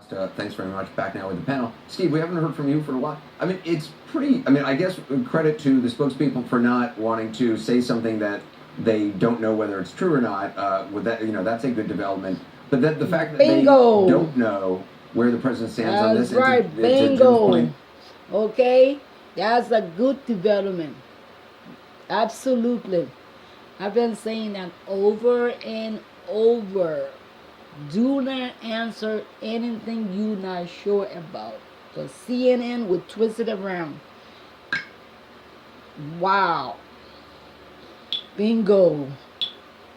Thanks very much. Back now with the panel. Steve, we haven't heard from you for a while. I mean, it's pretty. I mean, I guess credit to the spokespeople for not wanting to say something that they don't know whether it's true or not. With that, that's a good development. But the fact that Bingo. they don't know where the president stands on this. That's right. Bingo. Okay, that's a good development. Absolutely. I've been saying that over and over. Do not answer anything you're not sure about. So CNN would twist it around. Wow. Bingo.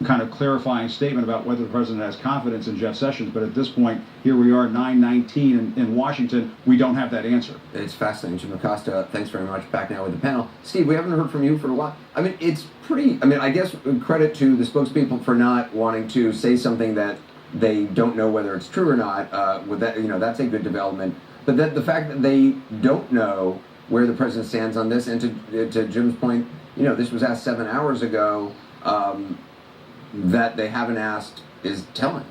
Kind of clarifying statement about whether the president has confidence in Jeff Sessions, but at this point, here we are, 9:19 in Washington. We don't have that answer. It's fascinating. Jim Acosta, thanks very much. Back now with the panel. Steve, we haven't heard from you for a while. I mean, it's pretty. I mean, I guess credit to the spokespeople for not wanting to say something that they don't know whether it's true or not. With that, that's a good development. But the fact that they don't know where the president stands on this, and to Jim's point, this was asked 7 hours ago. That they haven't asked is telling.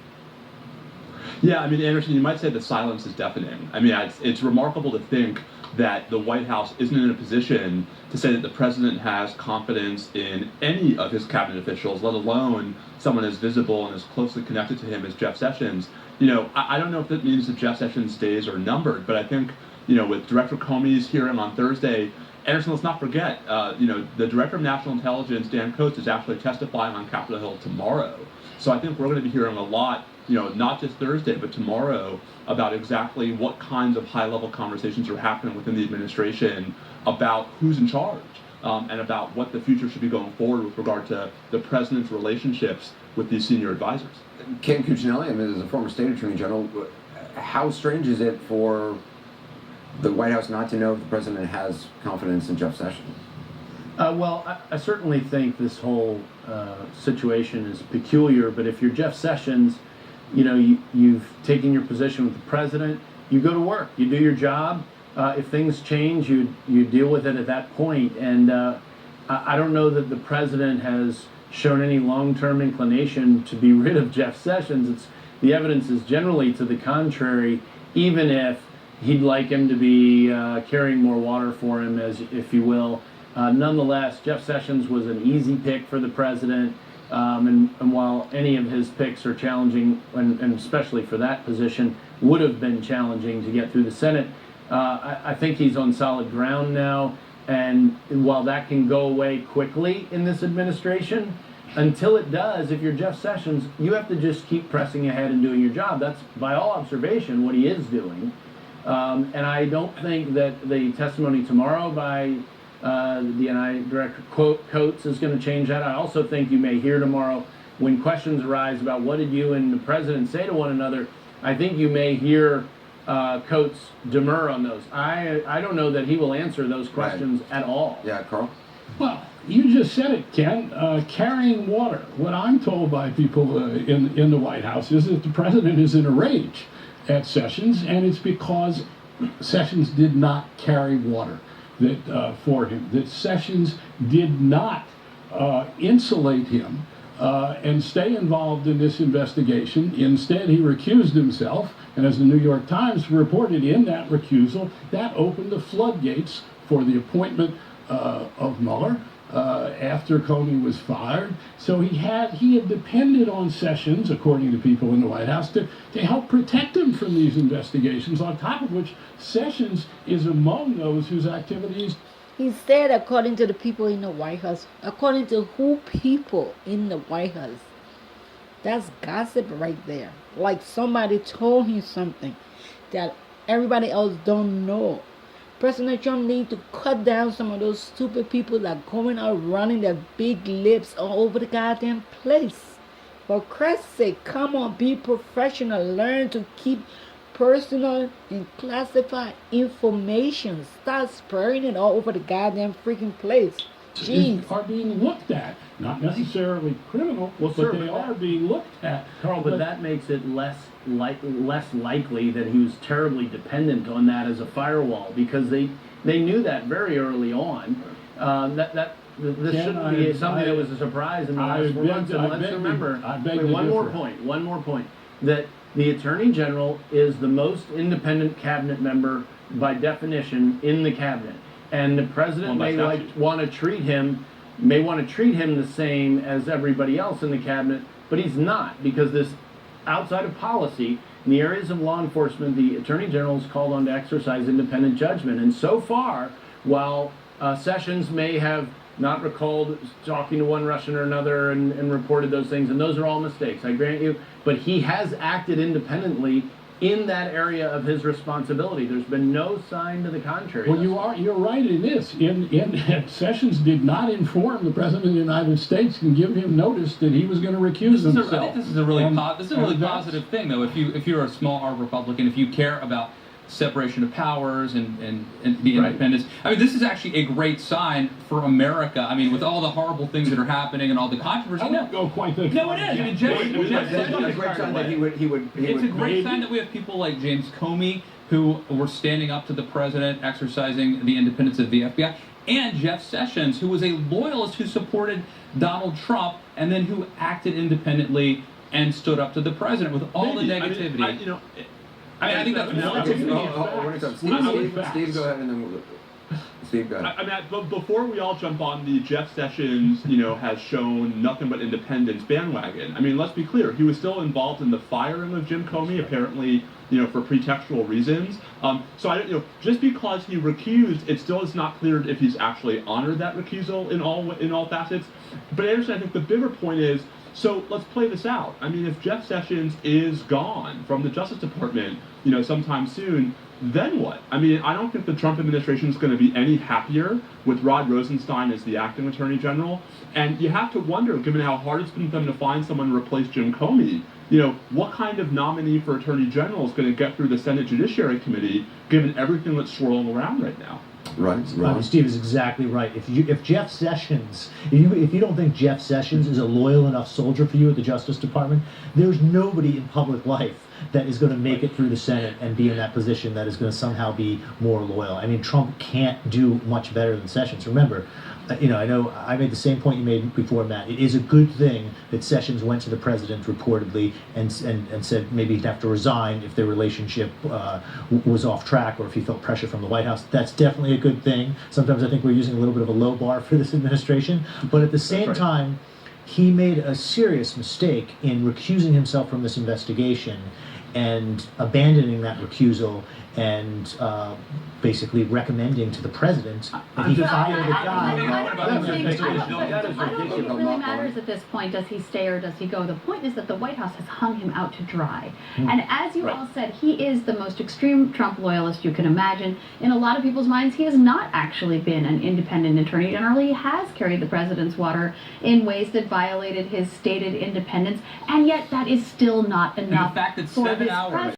Yeah, I mean, Anderson, you might say the silence is deafening. I mean, it's remarkable to think that the White House isn't in a position to say that the president has confidence in any of his cabinet officials, let alone someone as visible and as closely connected to him as Jeff Sessions. I don't know if that means that Jeff Sessions' days are numbered, but I think, with Director Comey's hearing on Thursday, Anderson, let's not forget, the Director of National Intelligence, Dan Coats, is actually testifying on Capitol Hill tomorrow. So I think we're going to be hearing a lot, not just Thursday, but tomorrow, about exactly what kinds of high-level conversations are happening within the administration about who's in charge, and about what the future should be going forward with regard to the president's relationships with these senior advisors. Ken Cuccinelli, as a former state attorney general, how strange is it for the White House not to know if the president has confidence in Jeff Sessions? Well, I certainly think this whole situation is peculiar, but if you're Jeff Sessions, you've taken your position with the president, you go to work, you do your job. If things change, you deal with it at that point. And I don't know that the president has shown any long-term inclination to be rid of Jeff Sessions. The evidence is generally to the contrary, even if he'd like him to be carrying more water for him, if you will. Nonetheless, Jeff Sessions was an easy pick for the president, and while any of his picks are challenging, and especially for that position, would have been challenging to get through the Senate, I think he's on solid ground now, and while that can go away quickly in this administration, until it does, if you're Jeff Sessions, you have to just keep pressing ahead and doing your job. That's, by all observation, what he is doing. And I don't think that the testimony tomorrow by the DNI Director Coates is going to change that. I also think you may hear tomorrow, when questions arise about what did you and the president say to one another, I think you may hear Coates demur on those. I don't know that he will answer those questions at all. Yeah, Carl? Well, you just said it, Ken. Carrying water. What I'm told by people in the White House is that the president is in a rage at Sessions, and it's because Sessions did not carry water for him. That Sessions did not insulate him and stay involved in this investigation. Instead, he recused himself, and as the New York Times reported, in that recusal, that opened the floodgates for the appointment of Mueller after Comey was fired. So he had depended on Sessions, according to people in the White House, to help protect him from these investigations, on top of which Sessions is among those whose activities. He said, according to the people in the White House. According to who people in the White House? That's gossip right there. Like somebody told him something that everybody else don't know. President Trump needs to cut down some of those stupid people that are going out running their big lips all over the goddamn place. For Christ's sake, come on, be professional. Learn to keep personal and classified information. Stop spreading it all over the goddamn freaking place. Jeez. Are being looked at, not necessarily criminal, but they are being looked at. Carl, but that makes it less likely that he was terribly dependent on that as a firewall, because they knew that very early on. This shouldn't be something that was a surprise in the last 4 months. And let's remember, one more point, that The Attorney General is the most independent cabinet member by definition in the cabinet, and the president Well, by may statute. want to treat him the same as everybody else in the cabinet, but he's not, because this outside of policy in the areas of law enforcement, the Attorney General is called on to exercise independent judgment. And so far, while Sessions may have not recalled talking to one Russian or another and reported those things, and those are all mistakes, I grant you, but he has acted independently in that area of his responsibility. There's been no sign to the contrary. Well, you're right in this. Sessions did not inform the President of the United States and give him notice that he was going to recuse himself. I think this is a really And that's- positive thing, though. If you're a small R Republican, if you care about separation of powers and the Right. independence, I mean, this is actually a great sign for America. I mean, with all the horrible things that are happening and all the controversy. I won't go quite that No, far. it is. I mean, Jeff It's a great sign that he would It's a great sign that we have people like James Comey who were standing up to the president, exercising the independence of the FBI, and Jeff Sessions, who was a loyalist who supported Donald Trump and then who acted independently and stood up to the president with all the negativity. I think that's Steve, go ahead, and then Steve, go ahead. But before we all jump on the Jeff Sessions, has shown nothing but independence bandwagon. I mean, let's be clear. He was still involved in the firing of Jim Comey, apparently, for pretextual reasons. So I don't, just because he recused, it still is not clear if he's actually honored that recusal in all facets. But Anderson, I think the bigger point is, so let's play this out. I mean, if Jeff Sessions is gone from the Justice Department, sometime soon, then what? I mean, I don't think the Trump administration is going to be any happier with Rod Rosenstein as the acting Attorney General. And you have to wonder, given how hard it's been for them to find someone to replace Jim Comey, what kind of nominee for Attorney General is going to get through the Senate Judiciary Committee, given everything that's swirling around right now? Right, Ron. Steve is exactly right. If Jeff Sessions, if you don't think Jeff Sessions is a loyal enough soldier for you at the Justice Department, there's nobody in public life that is going to make it through the Senate and be in that position that is going to somehow be more loyal. I mean, Trump can't do much better than Sessions. Remember, I know I made the same point you made before, Matt. It is a good thing that Sessions went to the president reportedly and said maybe he'd have to resign if their relationship was off track or if he felt pressure from the White House. That's definitely a good thing. Sometimes I think we're using a little bit of a low bar for this administration, but at the same time, he made a serious mistake in recusing himself from this investigation and abandoning that recusal and basically recommending to the president that he fire the guy. I don't think it really matters at this point, does he stay or does he go. The point is that the White House has hung him out to dry. And as you all said, he is the most extreme Trump loyalist you can imagine. In a lot of people's minds, he has not actually been an independent attorney general. He has carried the president's water in ways that violated his stated independence, and yet that is still not enough the fact that for 7 this hours president.